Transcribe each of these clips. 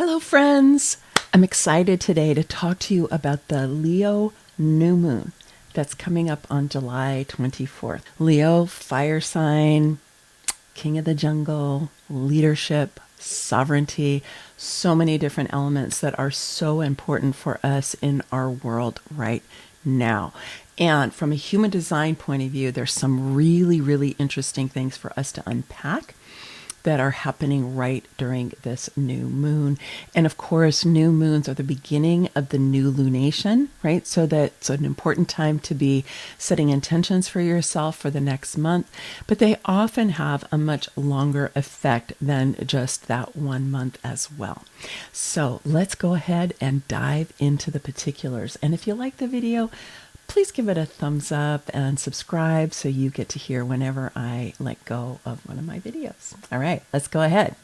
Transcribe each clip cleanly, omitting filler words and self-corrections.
Hello, friends. I'm excited today to talk to you about the Leo new moon that's coming up on July 24th. Leo, fire sign, king of the jungle, leadership, sovereignty, so many different elements that are so important for us in our world right now. And from a human design point of view, there's some really, really interesting things for us to unpack that are happening right during this new moon. And of course, new moons are the beginning of the new lunation, right? So that's an important time to be setting intentions for yourself for the next month, but they often have a much longer effect than just that 1 month as well. So let's go ahead and dive into the particulars. And if you like the video, please give it a thumbs up and subscribe so you get to hear whenever I let go of one of my videos. All right, let's go ahead.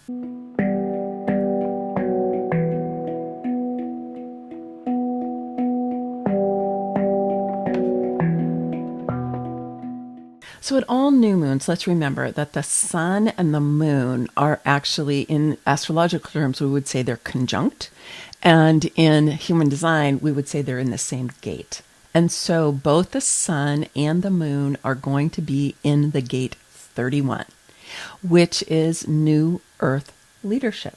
So at all new moons, let's remember that the sun and the moon are actually, in astrological terms, we would say they're conjunct. And in human design, we would say they're in the same gate. And so both the sun and the moon are going to be in the gate 31, which is new earth leadership.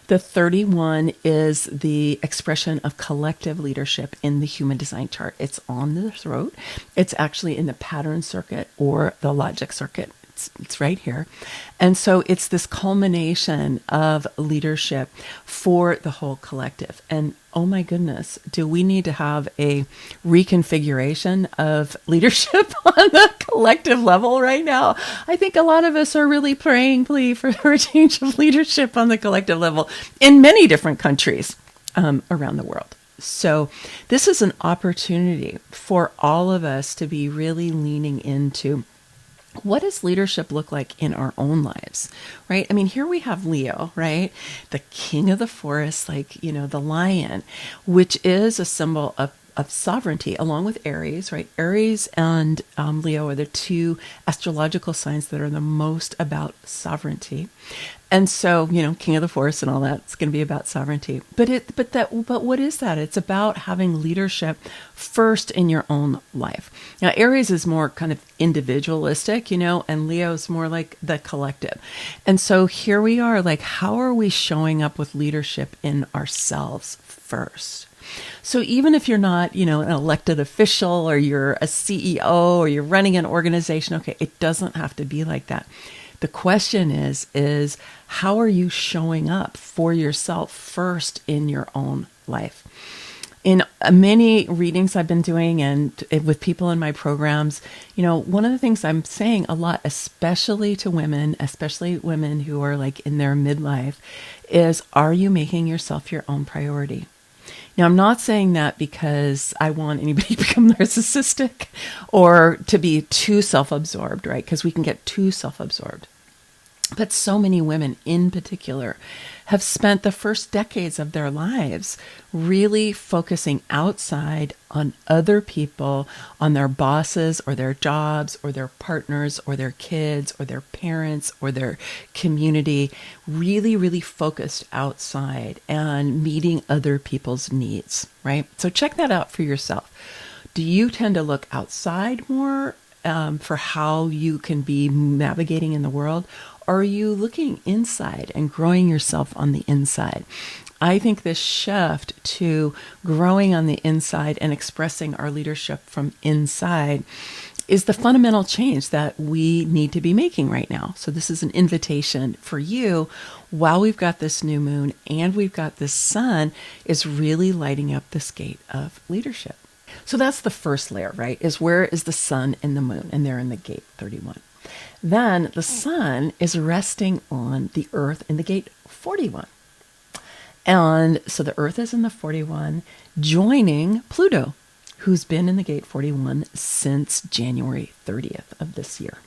The 31 is the expression of collective leadership in the human design chart. It's on the throat. It's actually in the pattern circuit or the logic circuit. It's right here. And so it's this culmination of leadership for the whole collective. And oh my goodness, do we need to have a reconfiguration of leadership on the collective level right now? I think a lot of us are really praying, please, for a change of leadership on the collective level in many different countries around the world. So this is an opportunity for all of us to be really leaning into what does leadership look like in our own lives, right? I mean, here we have Leo, right? The king of the forest, like, the lion, which is a symbol of sovereignty, along with Aries, right? Aries and Leo are the two astrological signs that are the most about sovereignty. And so, king of the forest and all that, it's going to be about sovereignty. But what is that? It's about having leadership first in your own life. Now, Aries is more kind of individualistic, and Leo's more like the collective. And so here we are, like, how are we showing up with leadership in ourselves first? So even if you're not, an elected official or you're a CEO or you're running an organization, okay, it doesn't have to be like that. The question is how are you showing up for yourself first in your own life? In many readings I've been doing and with people in my programs, one of the things I'm saying a lot, especially to women, especially women who are like in their midlife, is, are you making yourself your own priority? Now, I'm not saying that because I want anybody to become narcissistic or to be too self-absorbed, right? Because we can get too self-absorbed. But so many women in particular have spent the first decades of their lives really focusing outside on other people, on their bosses or their jobs or their partners or their kids or their parents or their community, really, really focused outside and meeting other people's needs, right? So check that out for yourself. Do you tend to look outside more for how you can be navigating in the world? Or are you looking inside and growing yourself on the inside? I think this shift to growing on the inside and expressing our leadership from inside is the fundamental change that we need to be making right now. So this is an invitation for you while we've got this new moon and we've got this sun is really lighting up this gate of leadership. So that's the first layer, right? Is where is the sun and the moon? And they're in the gate 31. Then the sun is resting on the earth in the gate 41. And so the earth is in the 41, joining Pluto, who's been in the gate 41 since January 30th of this year.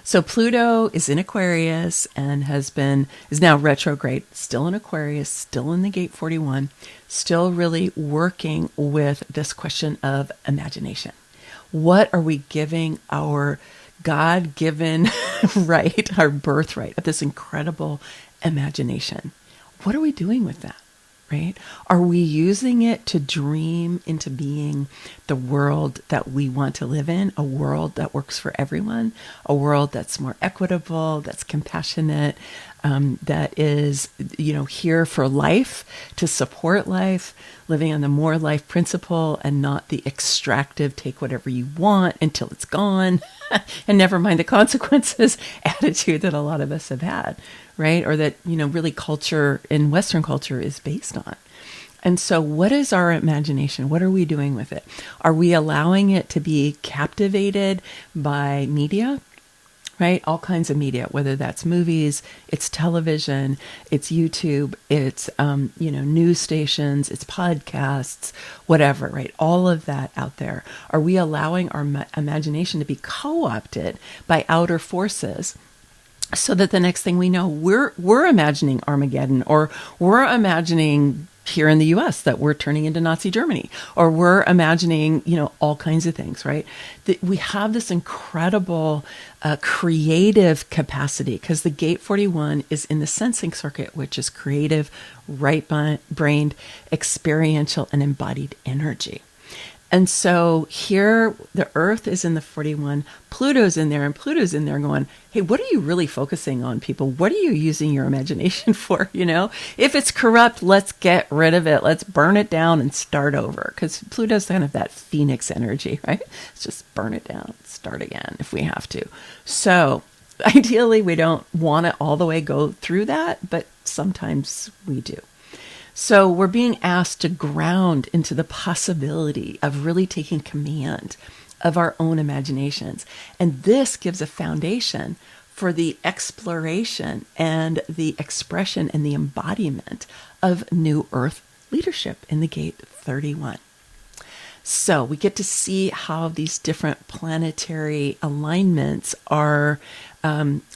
So Pluto is in Aquarius and is now retrograde, still in Aquarius, still in the gate 41, still really working with this question of imagination. What are we giving our God-given right, our birthright of this incredible imagination? what are we doing with that? Right? Are we using it to dream into being the world that we want to live in? A world that works for everyone, a world that's more equitable, that's compassionate, that is, here for life, to support life, living on the more life principle and not the extractive, take whatever you want until it's gone and never mind the consequences attitude that a lot of us have had. Right? Or that, really culture in Western culture is based on. And so what is our imagination? What are we doing with it? Are we allowing it to be captivated by media? Right? All kinds of media, whether that's movies, it's television, it's YouTube, it's, news stations, it's podcasts, whatever, right? All of that out there. Are we allowing our imagination to be co-opted by outer forces? So that the next thing we know, we're imagining Armageddon, or we're imagining here in the U.S. that we're turning into Nazi Germany, or we're imagining, all kinds of things, right? That we have this incredible creative capacity, because the gate 41 is in the sensing circuit, which is creative, right-brained, experiential, and embodied energy. And so here, the Earth is in the 41, Pluto's in there, and Pluto's in there going, hey, what are you really focusing on, people? What are you using your imagination for, If it's corrupt, let's get rid of it. Let's burn it down and start over. Because Pluto's kind of that phoenix energy, right? Let's just burn it down, start again if we have to. So ideally, we don't want to all the way go through that, but sometimes we do. So we're being asked to ground into the possibility of really taking command of our own imaginations. And this gives a foundation for the exploration and the expression and the embodiment of New Earth leadership in the gate 31. So we get to see how these different planetary alignments are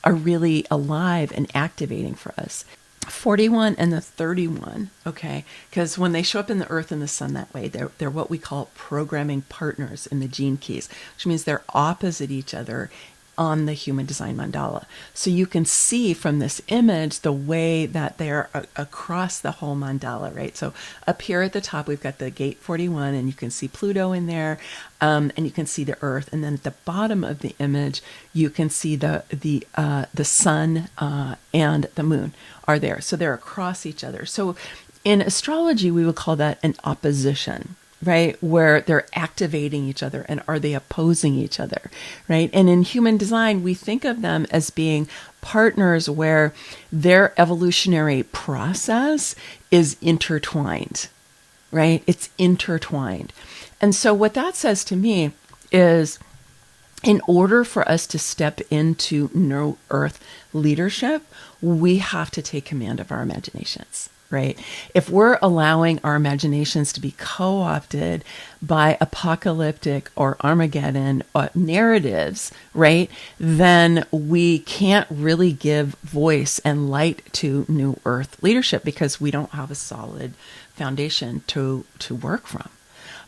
really alive and activating for us. 41 and the 31, okay, because when they show up in the Earth and the Sun that way, they're what we call programming partners in the gene keys, which means they're opposite each other on the human design mandala. So you can see from this image the way that they're across the whole mandala, right? So up here at the top, we've got the gate 41, and you can see Pluto in there, and you can see the Earth. And then at the bottom of the image, you can see the Sun and the Moon are there. So they're across each other. So in astrology, we would call that an opposition, right? Where they're activating each other, and are they opposing each other, right? And in human design, we think of them as being partners where their evolutionary process is intertwined, right? It's intertwined. And so what that says to me is, in order for us to step into New Earth leadership, we have to take command of our imaginations. Right? If we're allowing our imaginations to be co-opted by apocalyptic or Armageddon narratives, right, then we can't really give voice and light to New Earth leadership, because we don't have a solid foundation to work from.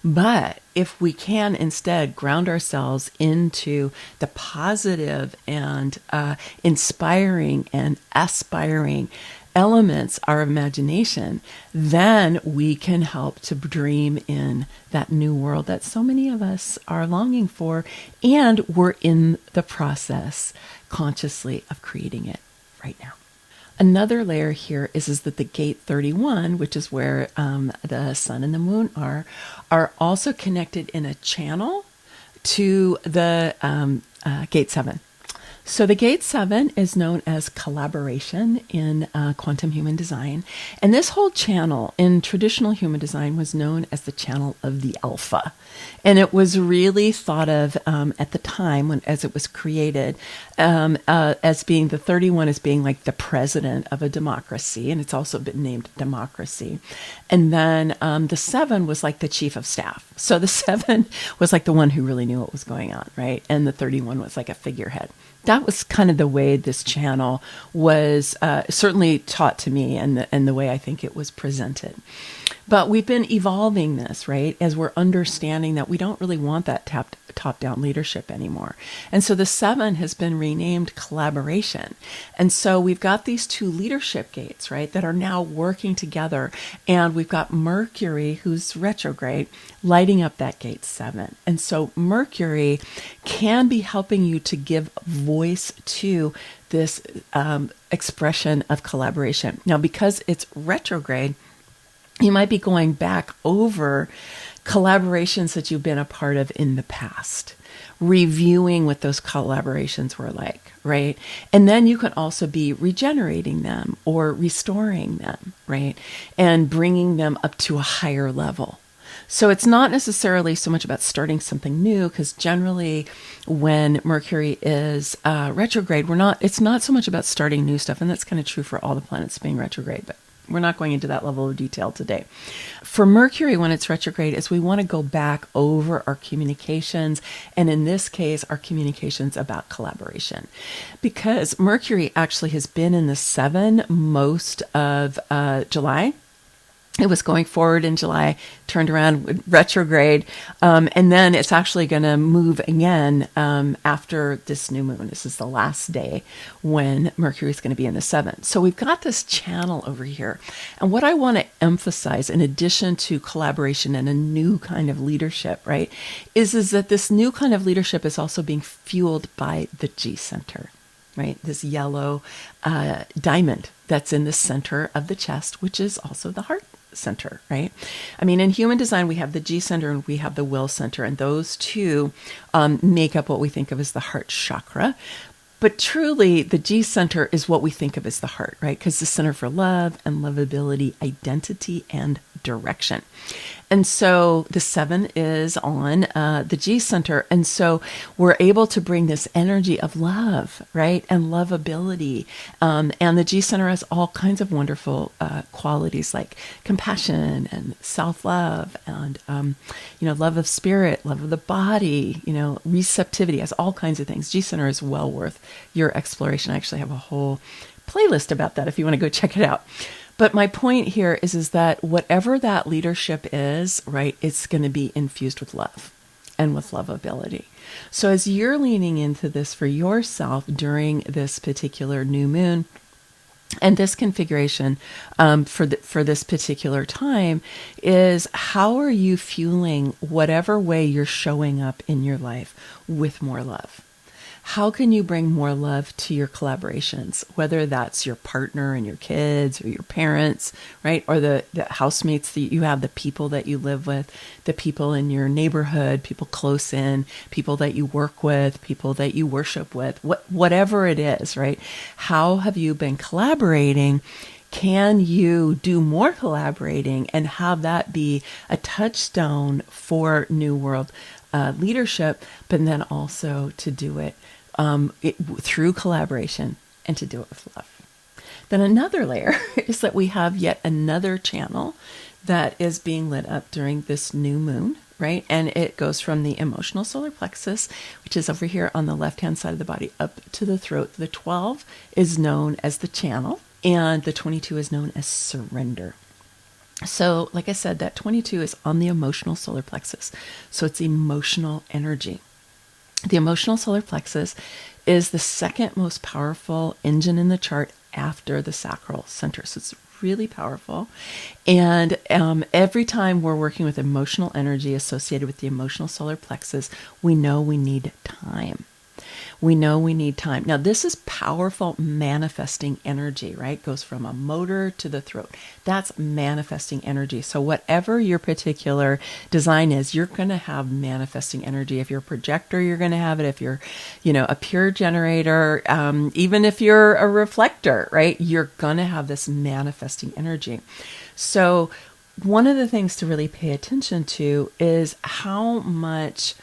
But if we can instead ground ourselves into the positive and inspiring and aspiring elements, our imagination, then we can help to dream in that new world that so many of us are longing for, and we're in the process consciously of creating it right now. Another layer here is that the gate 31, which is where the Sun and the Moon are also connected in a channel to the gate 7. So the gate 7 is known as collaboration in quantum human design. And this whole channel in traditional human design was known as the channel of the alpha. And it was really thought of at the time as it was created as being the 31 as being like the president of a democracy. And it's also been named democracy. And then the 7 was like the chief of staff. So the 7 was like the one who really knew what was going on, right? And the 31 was like a figurehead. That was kind of the way this channel was certainly taught to me, and the way I think it was presented. But we've been evolving this, right? As we're understanding that we don't really want that top-down leadership anymore. And so the 7 has been renamed collaboration. And so we've got these 2 leadership gates, right, that are now working together. And we've got Mercury, who's retrograde, lighting up that gate 7. And so Mercury can be helping you to give voice to this expression of collaboration. Now, because it's retrograde, you might be going back over collaborations that you've been a part of in the past, reviewing what those collaborations were like, right? And then you can also be regenerating them or restoring them, right? And bringing them up to a higher level. So it's not necessarily so much about starting something new, because generally when Mercury is retrograde, it's not so much about starting new stuff. And that's kind of true for all the planets being retrograde, but we're not going into that level of detail today. For Mercury, when it's retrograde, is we want to go back over our communications, and in this case, our communications about collaboration. Because Mercury actually has been in the 7 most of July. It was going forward in July, turned around with retrograde, and then it's actually going to move again after this new moon. This is the last day when Mercury is going to be in the 7. So we've got this channel over here. And what I want to emphasize, in addition to collaboration and a new kind of leadership, right, is that this new kind of leadership is also being fueled by the G center. Right, this yellow diamond that's in the center of the chest, which is also the heart center, right? I mean, in human design, we have the G center and we have the will center, and those 2 make up what we think of as the heart chakra. But truly, the G center is what we think of as the heart, right? Because the center for love and lovability, identity, and direction. And so the 7 is on the G center. And so we're able to bring this energy of love, right? And lovability. And the G center has all kinds of wonderful qualities like compassion and self-love and, love of spirit, love of the body, receptivity, has all kinds of things. G center is well worth your exploration. I actually have a whole playlist about that if you want to go check it out. But my point here is that whatever that leadership is, right, it's going to be infused with love and with lovability. So as you're leaning into this for yourself during this particular new moon, and this configuration for this particular time is, how are you fueling whatever way you're showing up in your life with more love? How can you bring more love to your collaborations, whether that's your partner and your kids or your parents, right? Or the housemates that you have, the people that you live with, the people in your neighborhood, people close in, people that you work with, people that you worship with, whatever it is, right? How have you been collaborating? Can you do more collaborating and have that be a touchstone for New World leadership, but then also to do it through collaboration and to do it with love. Then another layer is that we have yet another channel that is being lit up during this new moon, right? And it goes from the emotional solar plexus, which is over here on the left-hand side of the body, up to the throat. The 12 is known as the channel, and the 22 is known as surrender. So, like I said, that 22 is on the emotional solar plexus. So it's emotional energy. The emotional solar plexus is the second most powerful engine in the chart after the sacral center. So it's really powerful. And every time we're working with emotional energy associated with the emotional solar plexus, we know we need time. We know we need time. Now, this is powerful manifesting energy, right? Goes from a motor to the throat. That's manifesting energy. So whatever your particular design is, you're going to have manifesting energy. If you're a projector, you're going to have it. If you're, a pure generator, even if you're a reflector, right? You're going to have this manifesting energy. So one of the things to really pay attention to is how much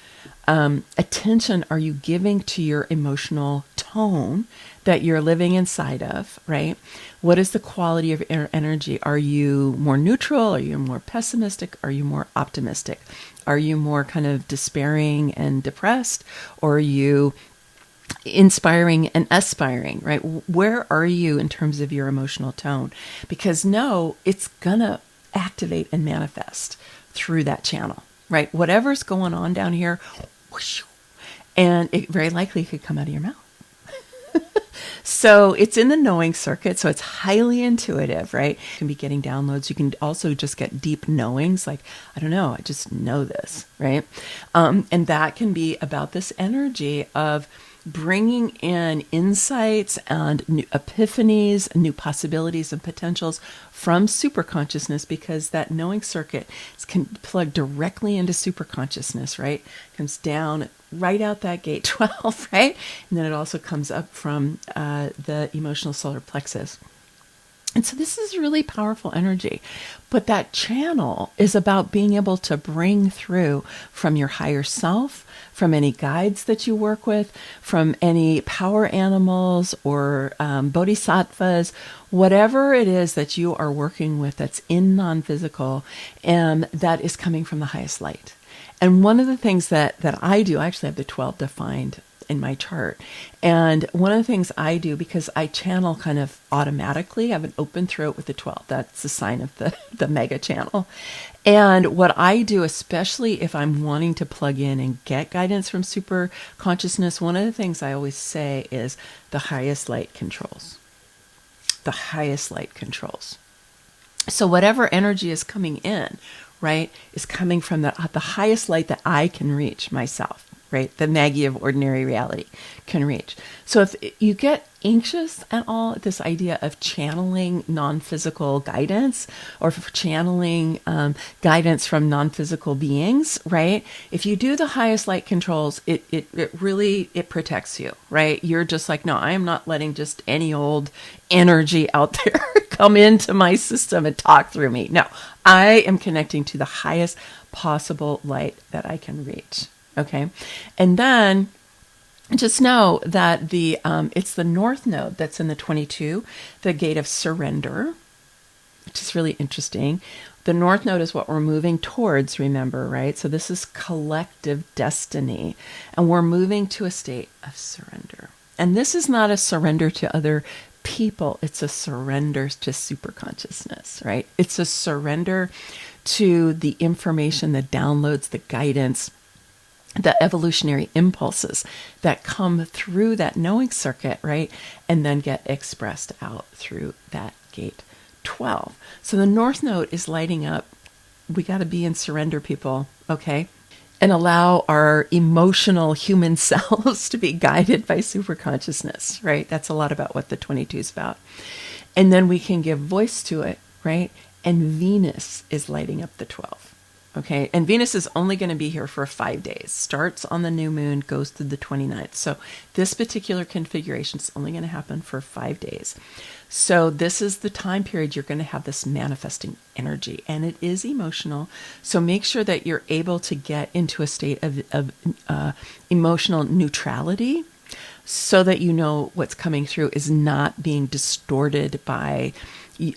attention are you giving to your emotional tone that you're living inside of, right? What is the quality of energy? Are you more neutral? Are you more pessimistic? Are you more optimistic? Are you more kind of despairing and depressed? Or are you inspiring and aspiring, right? Where are you in terms of your emotional tone? Because it's gonna activate and manifest through that channel, right? Whatever's going on down here, whoosh, and it very likely could come out of your mouth. So it's in the knowing circuit, so it's highly intuitive, right? You can be getting downloads. You can also just get deep knowings, like, I don't know, I just know this, right? And that can be about this energy of bringing in insights and new epiphanies, new possibilities and potentials from superconsciousness, because that knowing circuit can plug directly into superconsciousness, right? Comes down right out that gate 12, right? And then it also comes up from the emotional solar plexus. And so this is really powerful energy. But that channel is about being able to bring through from your higher self, from any guides that you work with, from any power animals or bodhisattvas, whatever it is that you are working with that's in non-physical, and that is coming from the highest light. And one of the things that I do, I actually have the 12 defined in my chart. And one of the things I do, because I channel kind of automatically, I have an open throat with the 12. That's the sign of the mega channel. And what I do, especially if I'm wanting to plug in and get guidance from super consciousness, one of the things I always say is the highest light controls. The highest light controls. So whatever energy is coming in, right, is coming from the highest light that I can reach myself. Right? The Maggie of ordinary reality can reach. So if you get anxious at all at this idea of channeling non-physical guidance, or channeling guidance from non-physical beings, right? If you do the highest light controls, it really protects you, right? You're just like, no, I am not letting just any old energy out there come into my system and talk through me. No, I am connecting to the highest possible light that I can reach. Okay. And then just know that it's the north node that's in the 22, the gate of surrender, which is really interesting. The north node is what we're moving towards, remember, right? So this is collective destiny, and we're moving to a state of surrender. And this is not a surrender to other people. It's a surrender to superconsciousness, right? It's a surrender to the information, the downloads, the guidance, the evolutionary impulses that come through that knowing circuit, right? And then get expressed out through that gate 12. So the north node is lighting up. We got to be in surrender, people, okay? And allow our emotional human selves to be guided by superconsciousness, right? That's a lot about what the 22 is about. And then we can give voice to it, right? And Venus is lighting up the 12. Okay, and Venus is only going to be here for 5 days. Starts on the new moon, goes through the 29th. So this particular configuration is only going to happen for 5 days. So this is the time period you're going to have this manifesting energy, and it is emotional. So make sure that you're able to get into a state of emotional neutrality, so that you know what's coming through is not being distorted by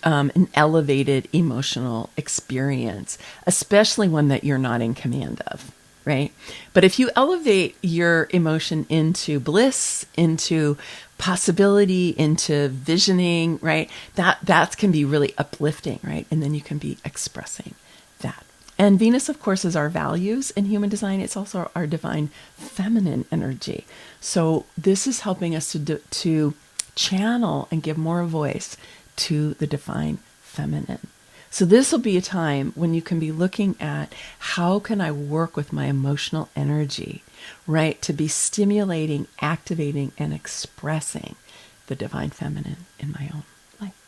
an elevated emotional experience, especially one that you're not in command of, right? But if you elevate your emotion into bliss, into possibility, into visioning, right? That can be really uplifting, right? And then you can be expressing that. And Venus, of course, is our values in human design. It's also our divine feminine energy. So this is helping us to channel and give more voice to the divine feminine. So this will be a time when you can be looking at, how can I work with my emotional energy, right? To be stimulating, activating, and expressing the divine feminine in my own life.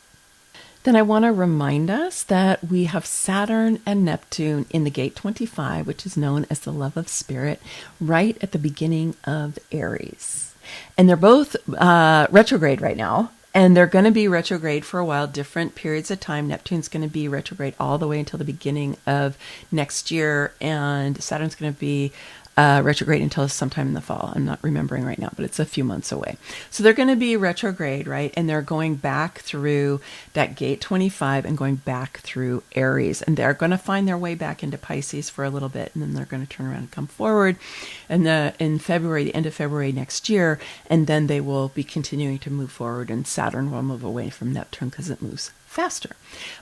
Then I want to remind us that we have Saturn and Neptune in the gate 25, which is known as the love of spirit, right at the beginning of Aries. And they're both retrograde right now. And they're going to be retrograde for a while, different periods of time. Neptune's going to be retrograde all the way until the beginning of next year. And Saturn's going to be retrograde until sometime in the fall. I'm not remembering right now, but it's a few months away. So they're going to be retrograde, right? And they're going back through that gate 25 and going back through Aries. And they're going to find their way back into Pisces for a little bit. And then they're going to turn around and come forward in February, the end of February next year. And then they will be continuing to move forward. And Saturn will move away from Neptune because it moves faster.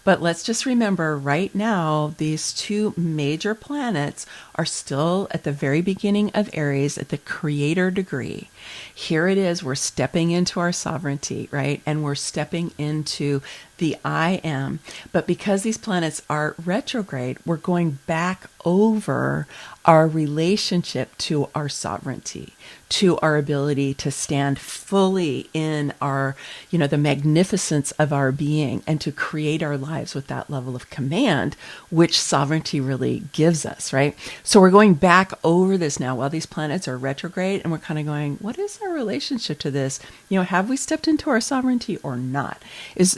But let's just remember right now, these two major planets are still at the very beginning of Aries at the creator degree. Here it is, we're stepping into our sovereignty, right? And we're stepping into the I am. But because these planets are retrograde, we're going back over our relationship to our sovereignty, to our ability to stand fully in our, the magnificence of our being and to create our lives with that level of command, which sovereignty really gives us, right? So we're going back over this now while these planets are retrograde, and we're kind of going, what is our relationship to this? Have we stepped into our sovereignty or not?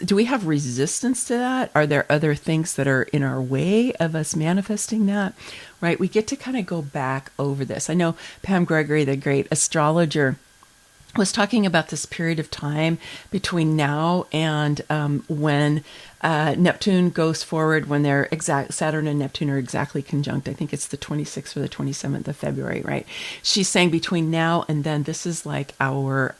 Do we have resistance to that? Are there other things that are in our way of us manifesting that? Right? We get to kind of go back over this. I know Pam Gregory, the great astrologer, was talking about this period of time between now and when Neptune goes forward, when they're Saturn and Neptune are exactly conjunct. I think it's the 26th or the 27th of February, right? She's saying between now and then, this is like our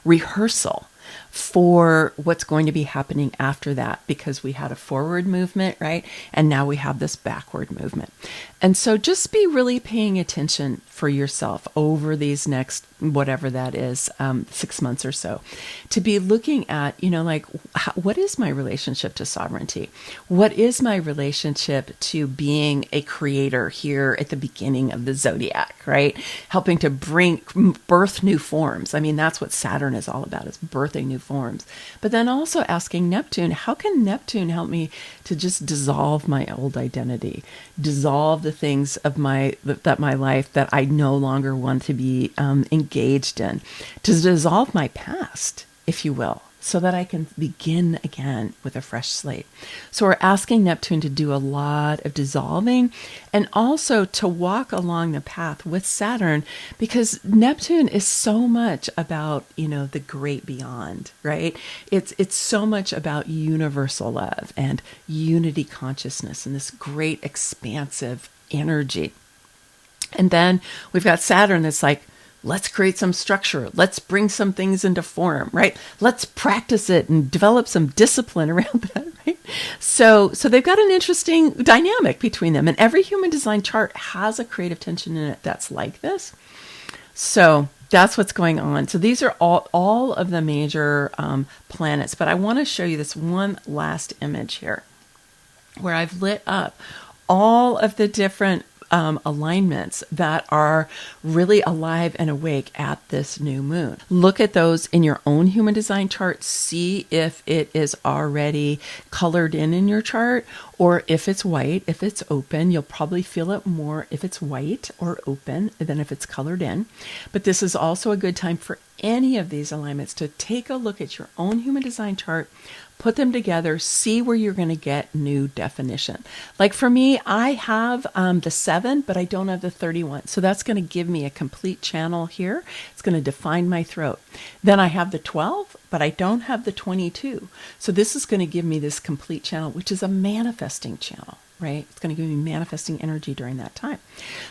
rehearsal for what's going to be happening after that, because we had a forward movement, right? And now we have this backward movement. And so just be really paying attention for yourself over these next, whatever that is, 6 months or so, to be looking at, what is my relationship to sovereignty? What is my relationship to being a creator here at the beginning of the zodiac, right? Helping to birth new forms. I mean, that's what Saturn is all about, is birthing new forms. But then also asking Neptune, how can Neptune help me to just dissolve my old identity, dissolve the things of my life that I no longer want to be engaged in, to dissolve my past, if you will, so that I can begin again with a fresh slate. So we're asking Neptune to do a lot of dissolving and also to walk along the path with Saturn, because Neptune is so much about, the great beyond, right? It's so much about universal love and unity consciousness and this great expansive energy. And then we've got Saturn that's like, let's create some structure. Let's bring some things into form, right? Let's practice it and develop some discipline around that, right? So they've got an interesting dynamic between them. And every human design chart has a creative tension in it that's like this. So that's what's going on. So these are all of the major planets. But I want to show you this one last image here where I've lit up all of the different alignments that are really alive and awake at this new moon. Look at those in your own human design chart. See if it is already colored in your chart, or if it's white, if it's open. You'll probably feel it more if it's white or open than if it's colored in. But this is also a good time for any of these alignments to take a look at your own human design chart, put them together, see where you're going to get new definition. Like for me, I have the 7, but I don't have the 31. So that's going to give me a complete channel here. It's going to define my throat. Then I have the 12, but I don't have the 22. So this is going to give me this complete channel, which is a manifesting channel, right? It's going to give me manifesting energy during that time.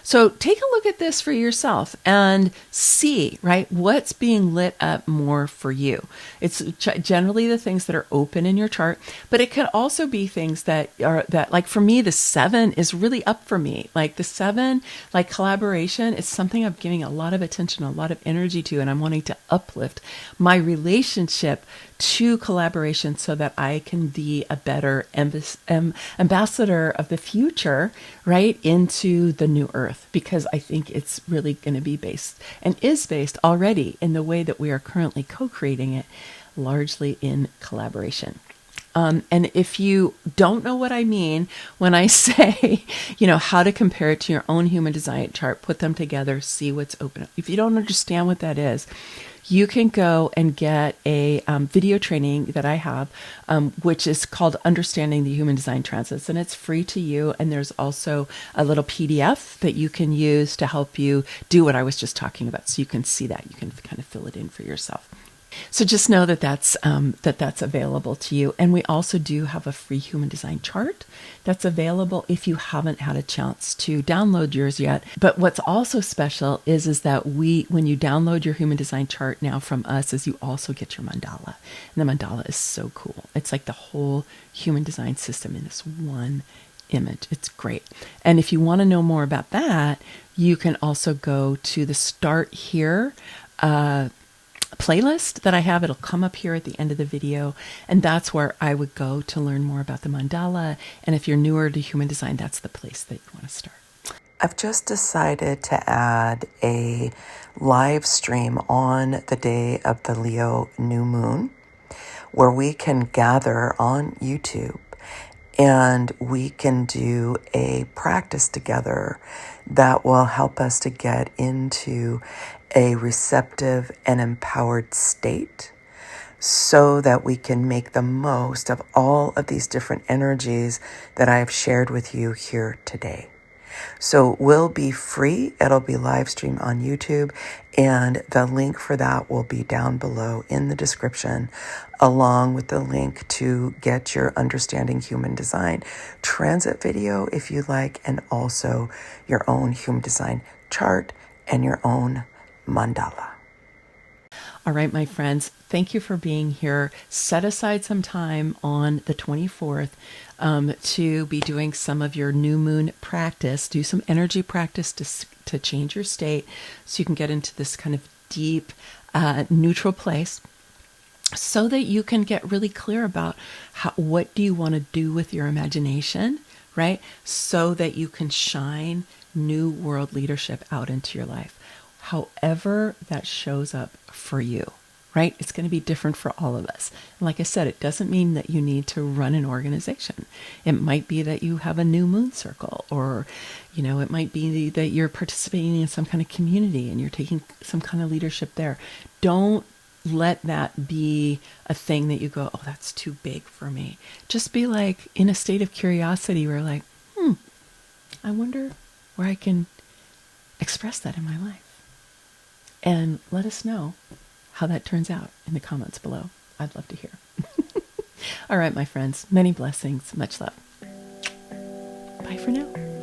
So take a look at this for yourself and see, right, what's being lit up more for you. It's generally the things that are open in your chart, but it could also be things that like for me, the 7 is really up for me. Like the 7, like collaboration is something I'm giving a lot of attention, a lot of energy to, and I'm wanting to uplift my relationship to collaboration so that I can be a better ambassador of the future, right, into the new earth, because I think it's really going to be based and is based already in the way that we are currently co-creating it, largely in collaboration. And if you don't know what I mean when I say, how to compare it to your own human design chart, put them together, see what's open. If you don't understand what that is, you can go and get a video training that I have, which is called Understanding the Human Design Transits, and it's free to you. And there's also a little PDF that you can use to help you do what I was just talking about. So you can see that. You can kind of fill it in for yourself. So just know that that's available to you. And we also do have a free human design chart that's available if you haven't had a chance to download yours yet. But what's also special is that when you download your human design chart now from us, is you also get your mandala. And the mandala is so cool. It's like the whole human design system in this one image. It's great. And if you want to know more about that, you can also go to the Start Here playlist that I have. It'll come up here at the end of the video, and that's where I would go to learn more about the mandala. And if you're newer to human design, that's the place that you want to start. I've just decided to add a live stream on the day of the Leo new moon, where we can gather on YouTube and we can do a practice together that will help us to get into a receptive and empowered state so that we can make the most of all of these different energies that I have shared with you here today. So it will be free. It'll be live streamed on YouTube, and the link for that will be down below in the description, along with the link to get your Understanding Human Design transit video if you like, and also your own human design chart and your own mandala. All right, my friends, thank you for being here. Set aside some time on the 24th to be doing some of your new moon practice. Do some energy practice to change your state so you can get into this kind of deep, neutral place, so that you can get really clear about what do you want to do with your imagination, right? So that you can shine new world leadership out into your life. However that shows up for you, right? It's going to be different for all of us. And like I said, it doesn't mean that you need to run an organization. It might be that you have a new moon circle, or, it might be that you're participating in some kind of community and you're taking some kind of leadership there. Don't let that be a thing that you go, oh, that's too big for me. Just be like in a state of curiosity where like, I wonder where I can express that in my life. And let us know how that turns out in the comments below. I'd love to hear. All right, my friends, many blessings, much love. Bye for now.